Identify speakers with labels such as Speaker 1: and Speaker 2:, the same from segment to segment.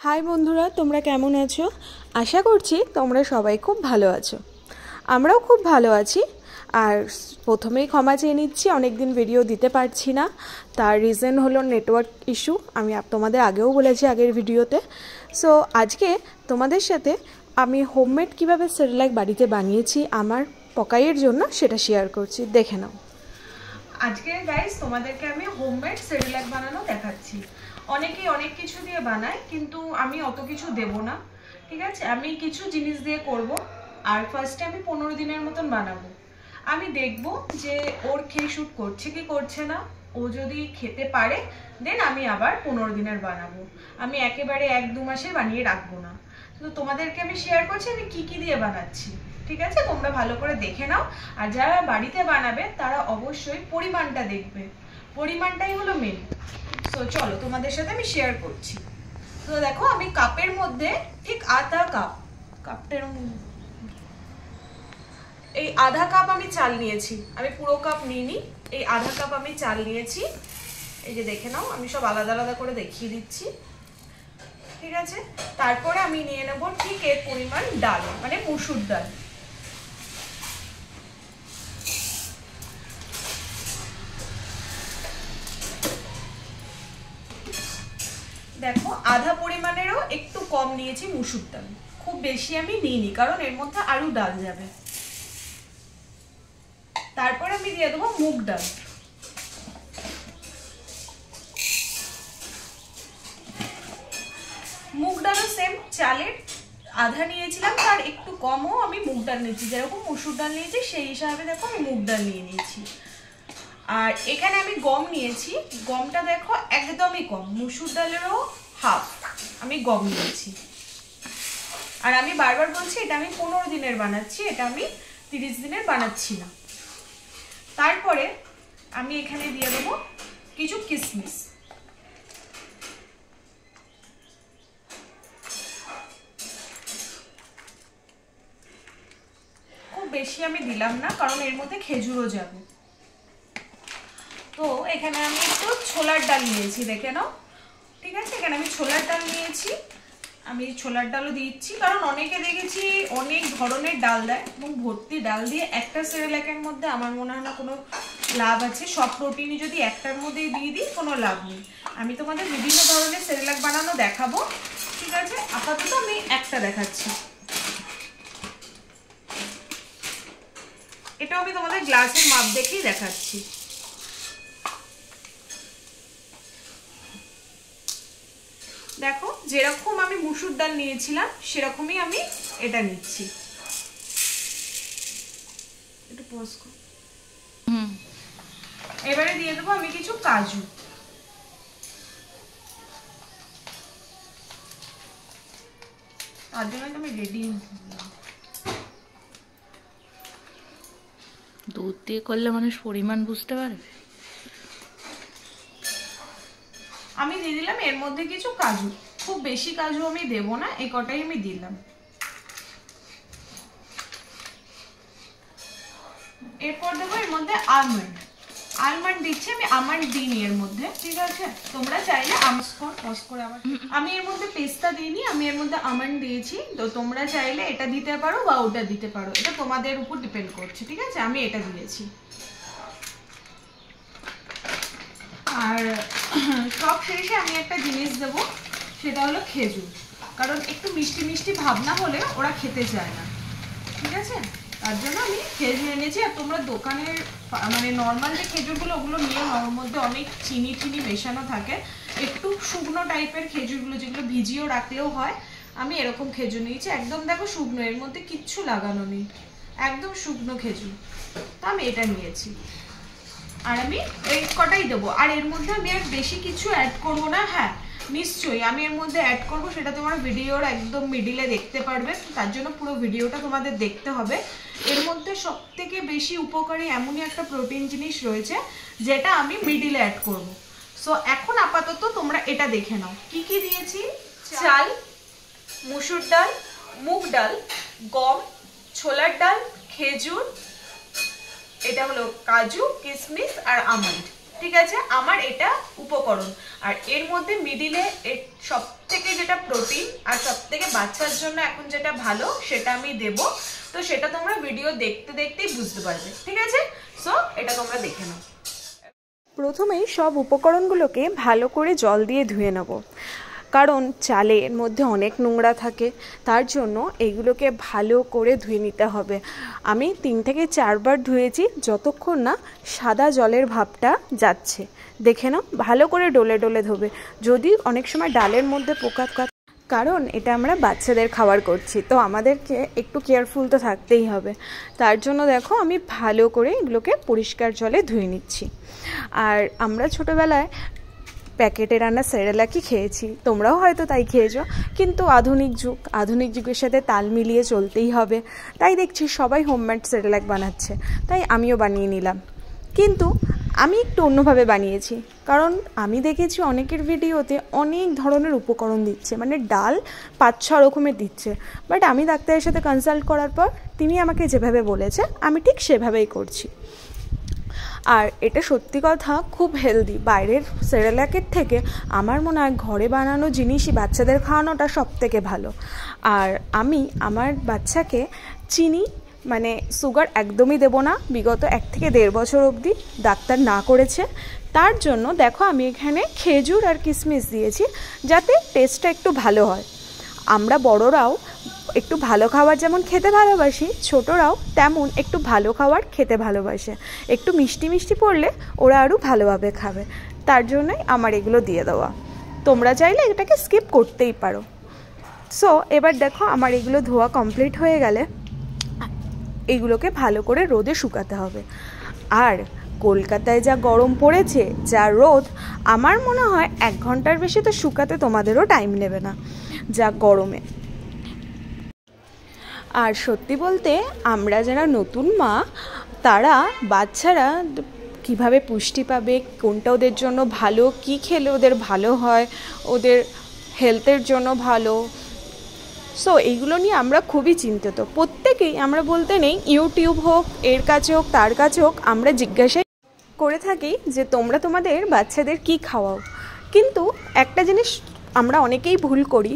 Speaker 1: High বন্ধুরা, তোমরা কেমন আছো? আশা করছি তোমরা সবাই খুব ভালো আছো। আমরাও খুব ভালো আছি। আর প্রথমেই ক্ষমা চেয়ে নিচ্ছি, অনেক দিন ভিডিও দিতে পারছি না। তার রিজন হলো নেটওয়ার্ক ইস্যু। আমি তোমাদের আগেও বলেছি আগের ভিডিওতে। সো আজকে তোমাদের সাথে আমি হোমমেড কীভাবে সেরেলাক বাড়িতে বানিয়েছি আমার পকাইয়ের জন্য সেটা শেয়ার করছি, দেখে নাও। আজকে গাইস তোমাদেরকে আমি হোমমেড সেরেলাক বানানো দেখাচ্ছি। অনেকেই অনেক কিছু দিয়ে বানায়, কিন্তু আমি অত কিছু দেব না, ঠিক আছে? আমি কিছু জিনিস দিয়ে করব। আর ফার্স্টে আমি 15 দিনের মতন বানাবো। আমি দেখব যে ওর খেয়ে শুট করছে কি করছে না। ও যদি খেতে পারে দেন আমি আবার 15 দিনের বানাবো। আমি একেবারে 1-2 মাসে বানিয়ে রাখবো না। তো তোমাদেরকে আমি শেয়ার করছি আমি কি কি দিয়ে বানাচ্ছি, ঠিক আছে? তোমরা ভালো করে দেখে নাও। আর যারা বাড়িতে বানাবে তারা অবশ্যই পরিমাণটা দেখবে, পরিমাণটাই হলো মেন। তো চলো তোমাদের সাথে আমি শেয়ার করছি। তো দেখো, আমি কাপের মধ্যে ঠিক আধা কাপটার এই আধা কাপ আমি চাল নিয়েছি। আমি পুরো কাপ নিইনি, এই আধা কাপ আমি চাল নিয়েছি। এই যে দেখে নাও, আমি সব আলাদা আলাদা করে দেখিয়ে দিচ্ছি, ঠিক আছে? তারপরে আমি নিয়ে নেব ঠিক এর পরিমাণ ডাল, মানে মসুর ডাল। দেখো, আধা পরিমাণেরও একটু কম নিয়েছি মসুর ডাল। খুব বেশি আমি নিইনি, কারণ এর মধ্যে আরো ডাল যাবে। তারপর আমি দিয়ে দেবো মুগ ডাল। মুগ ডালও সেম চালের আধা নিয়েছিলাম, তার একটু কমও আমি মুগ ডাল নিয়েছি। যেরকম মসুর ডাল নিয়েছি সেই হিসাবে দেখো আমি মুগ ডাল নিয়ে নিয়েছি। আর এখানে আমি গম নিয়েছি। গমটা দেখো একদমই কম, মসুর ডালেরও হাফ আমি গম নিয়েছি। আর আমি বারবার বলছি এটা আমি 15 দিনের বানাচ্ছি, এটা আমি 30 দিনের বানাচ্ছি না। তারপরে আমি এখানে দিয়ে দেবো কিছু কিশমিশ। খুব বেশি আমি দিলাম না, কারণ এর মধ্যে খেজুরও যাবে। তো এখানে আমি একটু ছোলার ডাল নিয়েছি, দেখে নাও, ঠিক আছে? এখানে আমি ছোলার ডাল নিয়েছি। আমি ছোলার ডালও দিচ্ছি, কারণ অনেকে দেখেছি অনেক ধরনের ডাল দেয়, এবং ভর্তি ডাল দিয়ে একটা সেরেলাকের মধ্যে আমার মনে হয় না কোনো লাভ আছে। সব প্রোটিনই যদি একটার মধ্যেই দিয়ে দিই কোনো লাভ নেই। আমি তোমাদের বিভিন্ন ধরনের সেরেলাক বানানো দেখাবো, ঠিক আছে? আপাতত আমি একটা দেখাচ্ছি। এটাও আমি তোমাদের গ্লাসের মাপ দেখেই দেখাচ্ছি। দেখো, যেরকম আমি মসুর ডাল নিয়েছিলাম সেরকমই আমি এটা নিচ্ছি। একটু পজ কর। এবারে দিয়ে দেবো আমি কিছু কাজু। তার জন্য আমি রেডি।
Speaker 2: দুধ দিয়ে করলে মানুষ পরিমাণ বুঝতে পারবে।
Speaker 1: আমি দিয়ে দিলাম এর মধ্যে কিছু কাজু। খুব বেশি কাজু আমি দেব না, এই কটাই আমি দিলাম। এরপর দেবো এর মধ্যে আলমন্ড। আলমন্ড দিচ্ছি আমি, আমন্ড দিইনি এর মধ্যে, ঠিক আছে? তোমরা চাইলে আমি এর মধ্যে পেস্তা দিইনি, আমি এর মধ্যে আমন্ড দিয়েছি। তো তোমরা চাইলে এটা দিতে পারো বা ওটা দিতে পারো, এটা তোমাদের উপর ডিপেন্ড করছে, ঠিক আছে? আমি এটা দিয়েছি। আর সব শেষে আমি একটা জিনিস দেবো, সেটা হলো খেজুর। কারণ একটু মিষ্টি মিষ্টি ভাব না হলে ওরা খেতে চায় না, ঠিক আছে? তার জন্য আমি খেজুর এনেছি। আর তোমরা দোকানের মানে নর্মাল যে খেজুরগুলো ওগুলো নিয়ে ওর মধ্যে অনেক চিনি মেশানো থাকে। একটু শুকনো টাইপের খেজুরগুলো, যেগুলো ভিজিয়েও রাখলেও হয়, আমি এরকম খেজুর নিয়েছি। একদম দেখো শুকনো, এর মধ্যে কিচ্ছু লাগানো নেই, একদম শুকনো খেজুর। তো আমি এটা নিয়েছি। আর আমি এই কটাই দেবো। আর এর মধ্যে আমি আর বেশি কিছু অ্যাড করবো না। হ্যাঁ, নিশ্চয়ই আমি এর মধ্যে অ্যাড করবো, সেটা তোমরা ভিডিওর একদম মিডিলে দেখতে পারবে। তার জন্য পুরো ভিডিওটা তোমাদের দেখতে হবে। এর মধ্যে সবথেকে বেশি উপকারী এমনই একটা প্রোটিন জিনিস রয়েছে যেটা আমি মিডিলে অ্যাড করব। সো এখন আপাতত তোমরা এটা দেখে নাও কি কি দিয়েছি। চাল, মসুর ডাল, মুগ ডাল, গম, ছোলার ডাল, খেজুর, এটা হলো কাজু, কিশমিশ আর আমন্ড। ঠিক আছে, আমার এটা উপকরণ। আর এর মধ্যে মিডিলে সব থেকে যেটা প্রোটিন আর সব থেকে বাচ্চার জন্য এখন যেটা ভালো সেটা আমি দেব। তো সেটা তোমরা ভিডিও দেখতে দেখতেই বুঝতে পারবে। ঠিক আছে, সো এটা তোমরা দেখে নাও। প্রথমেই সব উপকরণগুলোকে ভালো করে জল দিয়ে ধুয়ে নেব, কারণ চালের মধ্যে অনেক নোংরা থাকে, তার জন্য এগুলোকে ভালো করে ধুয়ে নিতে হবে। আমি 3 থেকে 4 বার ধুয়েছি, যতক্ষণ না সাদা জলের ভাবটা যাচ্ছে। দেখে নাও, ভালো করে ডলে ডলে ধোবে। যদি অনেক সময় ডালের মধ্যে পোকা, কারণ এটা আমরা বাচ্চাদের খাবার করছি, তো আমাদেরকে একটু কেয়ারফুল তো থাকতেই হবে। তার জন্য দেখো আমি ভালো করে এগুলোকে পরিষ্কার জলে ধুয়ে নিচ্ছি। আর আমরা ছোটোবেলায় প্যাকেটের আনা সেরেলাকই খেয়েছি, তোমরাও হয়তো তাই খেয়েছো। কিন্তু আধুনিক যুগের সাথে তাল মিলিয়ে চলতেই হবে, তাই দেখছি সবাই হোমমেড সেরেলাক বানাচ্ছে, তাই আমিও বানিয়ে নিলাম। কিন্তু আমি একটু অন্যভাবে বানিয়েছি, কারণ আমি দেখেছি অনেকের ভিডিওতে অনেক ধরনের উপকরণ দিচ্ছে, মানে ডাল 5-6 রকমের দিচ্ছে। বাট আমি ডাক্তারের সাথে কনসাল্ট করার পর তিনি আমাকে যেভাবে বলেছে আমি ঠিক সেভাবেই করছি। আর এটা সত্যি কথা খুব হেলদি। বাইরের সেরেলাকের থেকে আমার মনে হয় ঘরে বানানো জিনিসই বাচ্চাদের খাওয়ানোটা সব থেকে ভালো। আর আমি আমার বাচ্চাকে চিনি মানে সুগার একদমই দেবো না, বিগত 1 থেকে 1.5 বছর অবধি ডাক্তার না করেছে। তার জন্য দেখো আমি এখানে খেজুর আর কিশমিশ দিয়েছি, যাতে টেস্টটা একটু ভালো হয়। আমরা বড়রাও একটু ভালো খাবার যেমন খেতে ভালোবাসি, ছোটরাও তেমন একটু ভালো খাবার খেতে ভালোবাসে। একটু মিষ্টি মিষ্টি পড়লে ওরা আরও ভালোভাবে খাবে, তার জন্যই আমার এগুলো দিয়ে দেওয়া। তোমরা চাইলে এটাকে স্কিপ করতেই পারো। সো এবার দেখো আমার এগুলো ধোয়া কমপ্লিট হয়ে গেলে এগুলোকে ভালো করে রোদে শুকাতে হবে। আর কলকাতায় যা গরম পড়েছে, যা রোদ, আমার মনে হয় 1 ঘন্টার বেশি তো শুকাতে তোমাদেরও টাইম নেবে না, যা গরমে। আর সত্যি বলতে আমরা যারা নতুন মা, তারা বাচ্চারা কিভাবে পুষ্টি পাবে, কোনটা ওদের জন্য ভালো, কি খেলে ওদের ভালো হয়, ওদের হেলথের জন্য ভালো, সো এইগুলো নিয়ে আমরা খুবই চিন্তিত। প্রত্যেকেই, আমরা বলতে নেই, ইউটিউব হোক, এর কাছে হোক, তার কাছে হোক, আমরা জিজ্ঞাসাই করে থাকি যে তোমরা তোমাদের বাচ্চাদের কি খাওয়াও। কিন্তু একটা জিনিস আমরা অনেকেই ভুল করি,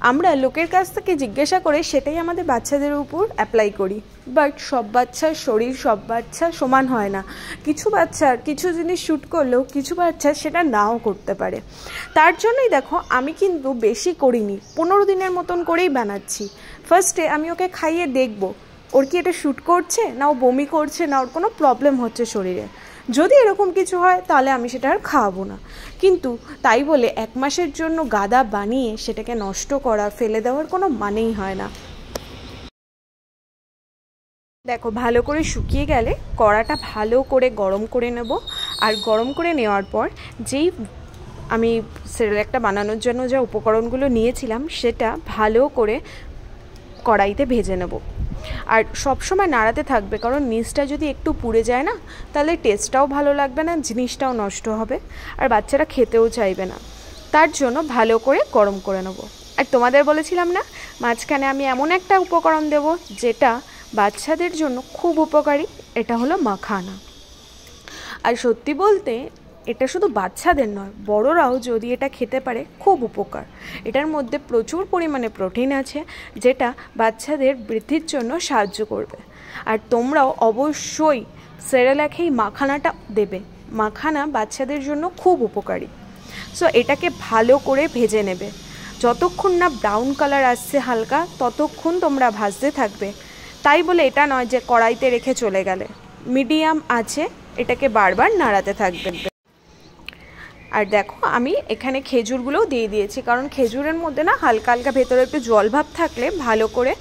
Speaker 1: আমরা লোকের কাছ থেকে জিজ্ঞাসা করে সেটাই আমাদের বাচ্চাদের উপর অ্যাপ্লাই করি। বাট সব বাচ্চার শরীর, সব বাচ্চা সমান হয় না। কিছু বাচ্চার কিছু জিনিস শ্যুট করলেও কিছু বাচ্চা সেটা নাও করতে পারে। তার জন্যই দেখো আমি কিন্তু বেশি করিনি, 15 দিনের মতন করেই বানাচ্ছি। ফার্স্টে আমি ওকে খাইয়ে দেখব ওর কি এটা শ্যুট করছে, না ও বমি করছে, না ওর কোনো প্রবলেম হচ্ছে শরীরে। যদি এরকম কিছু হয় তাহলে আমি সেটা আর খাওয়াবো না। কিন্তু তাই বলে 1 মাসের জন্য গাদা বানিয়ে সেটাকে নষ্ট করা, ফেলে দেওয়ার কোনো মানেই হয় না। দেখো ভালো করে শুকিয়ে গেলে কড়াটা ভালো করে গরম করে নেব। আর গরম করে নেওয়ার পর যেই আমি সেরেলাকটা বানানোর জন্য যা উপকরণগুলো নিয়েছিলাম সেটা ভালো করে কড়াইতে ভেজে নেব। আর সবসময় নাড়াতে থাকবে, কারণ নিচটা যদি একটু পুড়ে যায় না, তাহলে টেস্টটাও ভালো লাগবে না, জিনিসটাও নষ্ট হবে, আর বাচ্চারা খেতেও চাইবে না। তার জন্য ভালো করে গরম করে নেব। আর তোমাদের বলেছিলাম না, মাঝখানে আমি এমন একটা উপকরণ দেব যেটা বাচ্চাদের জন্য খুব উপকারী, এটা হলো মাখানা। আর সত্যি বলতে এটা শুধু বাচ্চাদের নয়, বড়রাও যদি এটা খেতে পারে খুব উপকার। এটার মধ্যে প্রচুর পরিমাণে প্রোটিন আছে, যেটা বাচ্চাদের বৃদ্ধির জন্য সাহায্য করবে। আর তোমরাও অবশ্যই সেরেলাকেই মাখানাটা দেবে, মাখানা বাচ্চাদের জন্য খুব উপকারী। সো এটাকে ভালো করে ভেজে নেবে, যতক্ষণ না ব্রাউন কালার আসছে হালকা, ততক্ষণ তোমরা ভাজতে থাকবে। তাই বলে এটা নয় যে কড়াইতে রেখে চলে গেলে, মিডিয়াম আছে এটাকে বারবার নাড়াতে থাকবে। আর দেখো আমি এখানে খেজুরগুলোও দিয়ে দিয়েছি, কারণ খেজুরের মধ্যে না হালকা হালকা ভেতরে একটু জল ভাব থাকলে ভালো করে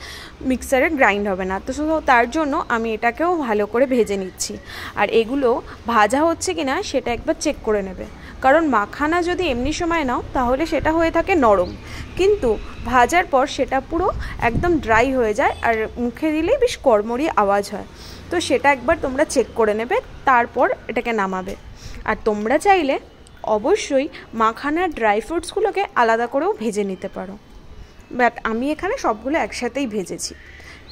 Speaker 1: মিক্সারে গ্রাইন্ড হবে না, তো তার জন্য আমি এটাকেও ভালো করে ভেজে নিচ্ছি। আর এগুলো ভাজা হচ্ছে কি না সেটা একবার চেক করে নেবে, কারণ মাখানা যদি এমনি সময় নাও তাহলে সেটা হয়ে থাকে নরম, কিন্তু ভাজার পর সেটা পুরো একদম ড্রাই হয়ে যায়, আর মুখে দিলেই বেশ কড়মড়ি আওয়াজ হয়। তো সেটা একবার তোমরা চেক করে নেবে, তারপর এটাকে নামাবে। আর তোমরা চাইলে অবশ্যই মাখানার ড্রাই ফ্রুটসগুলোকে আলাদা করেও ভেজে নিতে পারো, বাট আমি এখানে সবগুলো একসাথেই ভেজেছি।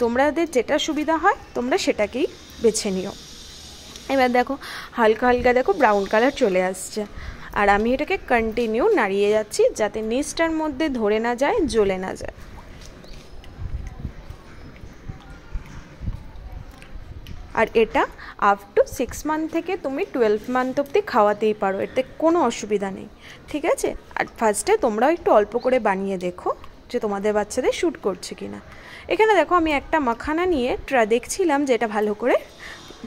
Speaker 1: তোমাদের যেটা সুবিধা হয় তোমরা সেটাকেই বেছে নিও। এবার দেখো হালকা হালকা দেখো ব্রাউন কালার চলে আসছে, আর আমি এটাকে কন্টিনিউ নাড়িয়ে যাচ্ছি যাতে নিচটার মধ্যে ধরে না যায়, জ্বলে না যায়। আর এটা আপ টু 6 মান্থ থেকে তুমি 12 মান্থ অবধি খাওয়াতেই পারো, এতে কোনো অসুবিধা নেই, ঠিক আছে। আর ফার্স্টে তোমরাও একটু অল্প করে বানিয়ে দেখো যে তোমাদের বাচ্চাদের শ্যুট করছে কিনা। এখানে দেখো আমি একটা মাখানা নিয়ে দেখছিলাম যে এটা ভালো করে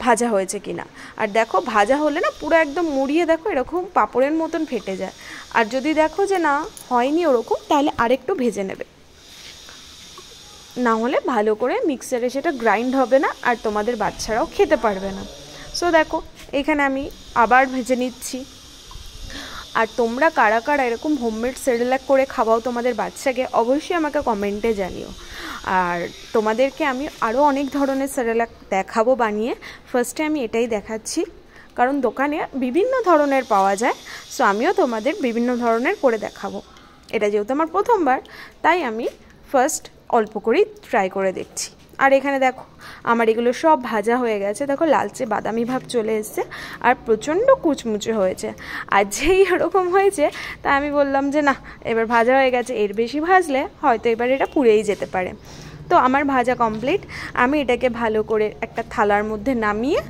Speaker 1: ভাজা হয়েছে কিনা। আর দেখো ভাজা হলে না পুরো একদম মুড়িয়ে দেখো এরকম পাঁপড়ের মতন ফেটে যায়। আর যদি দেখো যে না হয়নি ওরকম, তাহলে আরেকটু ভেজে নেবে, না হলে ভালো করে মিক্সারে সেটা গ্রাইন্ড হবে না আর তোমাদের বাচ্চারাও খেতে পারবে না। সো দেখো এখানে আমি আবার ভেজে নিচ্ছি। আর তোমরা কারা কারা এরকম হোমমেড সেরেলাক করে খাওয়াও তোমাদের বাচ্চাকে, অবশ্যই আমাকে কমেন্টে জানিও। আর তোমাদেরকে আমি আরও অনেক ধরনের সেরেলাক দেখাবো বানিয়ে। ফার্স্টে আমি এটাই দেখাচ্ছি কারণ দোকানে বিভিন্ন ধরনের পাওয়া যায়, সো আমিও তোমাদের বিভিন্ন ধরনের করে দেখাবো। এটা যেহেতু আমার প্রথমবার, তাই আমি ফার্স্ট অল্প করেই ট্রাই করে দেখছি। আর এখানে দেখো আমার এগুলো সব ভাজা হয়ে গেছে, দেখো লালচে বাদামি ভাব চলে এসছে আর প্রচণ্ড কুচমুচে হয়েছে। আর যেই এরকম হয়েছে তা আমি বললাম যে না এবার ভাজা হয়ে গেছে, এর বেশি ভাজলে হয়তো এবার এটা পুড়েই যেতে পারে। তো আমার ভাজা কমপ্লিট। আমি এটাকে ভালো করে একটা থালার মধ্যে নামিয়ে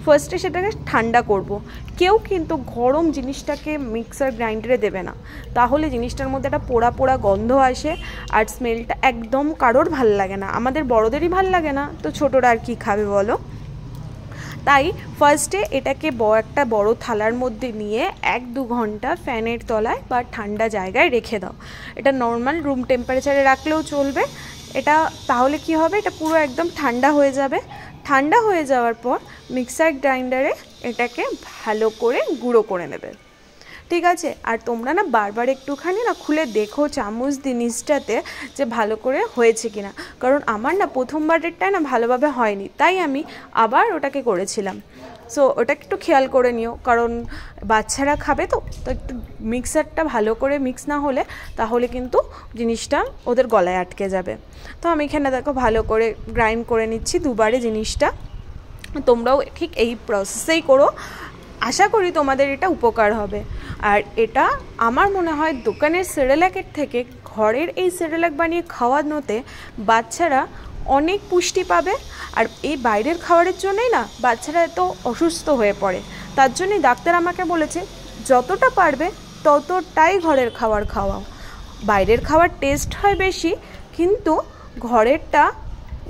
Speaker 1: ফার্স্টে সেটাকে ঠান্ডা করব। কেউ কিন্তু গরম জিনিসটাকে মিক্সার গ্রাইন্ডারে দেবে না, তাহলে জিনিসটার মধ্যে একটা পোড়া পোড়া গন্ধ আসে আর স্মেলটা একদম কারোর ভাল লাগে না, আমাদের বড়দেরই ভাল লাগে না, তো ছোটরা আর কি খাবে বলো। তাই ফার্স্টে এটাকে একটা বড় থালার মধ্যে নিয়ে 1-2 ঘন্টা ফ্যানের তলায় বা ঠান্ডা জায়গায় রেখে দাও। এটা নর্মাল রুম টেম্পারেচারে রাখলেও চলবে। এটা তাহলে কি হবে, এটা পুরো একদম ঠান্ডা হয়ে যাবে। ঠান্ডা হয়ে যাওয়ার পর মিক্সার গ্রাইন্ডারে এটাকে ভালো করে গুঁড়ো করে নেবে, ঠিক আছে। আর তোমরা না বারবার একটুখানি না খুলে দেখো চামচ জিনিসটাতে যে ভালো করে হয়েছে কিনা, কারণ আমার না প্রথমবারেরটায় না ভালোভাবে হয়নি, তাই আমি আবার ওটাকে করেছিলাম। সো ওটা একটু খেয়াল করে নিও, কারণ বাচ্চারা খাবে তো একটু মিক্সারটা ভালো করে মিক্স না হলে তাহলে কিন্তু জিনিসটা ওদের গলায় আটকে যাবে। তো আমি এখানে দেখো ভালো করে গ্রাইন্ড করে নিচ্ছি দুবারে জিনিসটা। তোমরাও ঠিক এই প্রসেসেই করো, আশা করি তোমাদের এটা উপকার হবে। আর এটা আমার মনে হয় দোকানের সেরেলাকের থেকে ঘরের এই সেরেলাক বানিয়ে খাওয়ানোতে বাচ্চারা অনেক পুষ্টি পাবে। আর এই বাইরের খাবারের জন্যই না বাচ্চারা এত অসুস্থ হয়ে পড়ে, তার জন্যই ডাক্তার আমাকে বলেছে যতটা পারবে ততটাই ঘরের খাবার খাওয়াও। বাইরের খাবার টেস্ট হয় বেশি, কিন্তু ঘরেরটা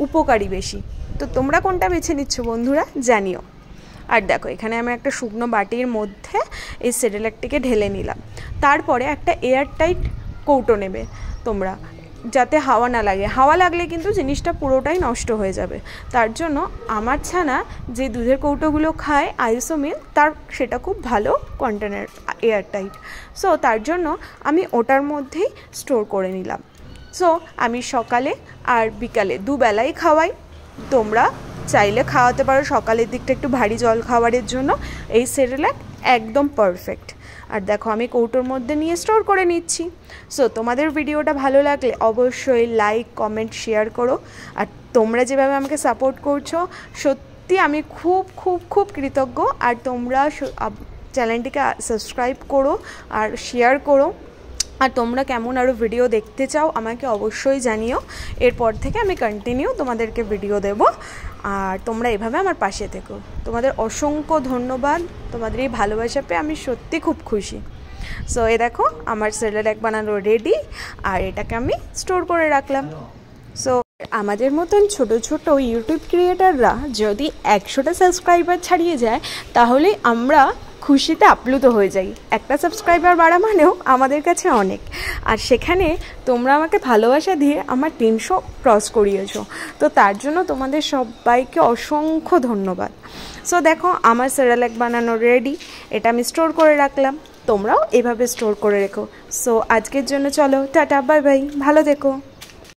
Speaker 1: উপকারী বেশি। তো তোমরা কোনটা বেছে নিচ্ছ বন্ধুরা জানিও। আর দেখো এখানে আমি একটা শুকনো বাটির মধ্যে এই সেরেলাকটিকে ঢেলে নিলাম। তারপরে একটা এয়ারটাইট কৌটো নেবে তোমরা, যাতে হাওয়া না লাগে, হাওয়া লাগলে কিন্তু জিনিসটা পুরোটাই নষ্ট হয়ে যাবে। তার জন্য আমার ছানা যে দুধের কৌটোগুলো খায় আইসোমিল, তার সেটা খুব ভালো কন্টেনার এয়ারটাইট। সো তার জন্য আমি ওটার মধ্যেই স্টোর করে নিলাম। সো আমি সকালে আর বিকালে দুবেলাই খাওয়াই, তোমরা চাইলে খাওয়াতে পারো। সকালের দিকটা একটু ভারী জল খাবারের জন্য এই সেরেলাক একদম পারফেক্ট। আর দেখো আমি কৌটোর মধ্যে নিয়ে স্টোর করে নিচ্ছি। সো তোমাদের ভিডিওটা ভালো লাগলে অবশ্যই লাইক কমেন্ট শেয়ার করো। আর তোমরা যেভাবে আমাকে সাপোর্ট করছো সত্যি আমি খুব খুব খুব কৃতজ্ঞ। আর তোমরা চ্যানেলটিকে সাবস্ক্রাইব করো আর শেয়ার করো। আর তোমরা কেমন আরও ভিডিও দেখতে চাও আমাকে অবশ্যই জানিও, এরপর থেকে আমি কন্টিনিউ তোমাদেরকে ভিডিও দেব। আর তোমরা এভাবে আমার পাশে থেকো। তোমাদের অসংখ্য ধন্যবাদ, তোমাদের এই ভালোবাসা পেয়ে আমি সত্যি খুব খুশি। সো এ দেখো আমার সেরেলাক বানানো রেডি, আর এটাকে আমি স্টোর করে রাখলাম। সো আমাদের মতন ছোট ছোট ইউটিউব ক্রিয়েটাররা যদি 100টা সাবস্ক্রাইবার ছাড়িয়ে যায় তাহলে আমরা খুশিতে আপ্লুত হয়ে যাই। একটা সাবস্ক্রাইবার বাড়া মানেও আমাদের কাছে অনেক। আর সেখানে তোমরা আমাকে ভালোবাসা দিয়ে আমার 300 ক্রস করিয়েছো, তো তার জন্য তোমাদের সবাইকে অসংখ্য ধন্যবাদ। সো দেখো আমার সেরেলাক বানানো রেডি, এটা আমি স্টোর করে রাখলাম, তোমরাও এভাবে স্টোর করে রেখো। সো আজকের জন্য চলো টাটা বাই বাই, ভালো থেকো।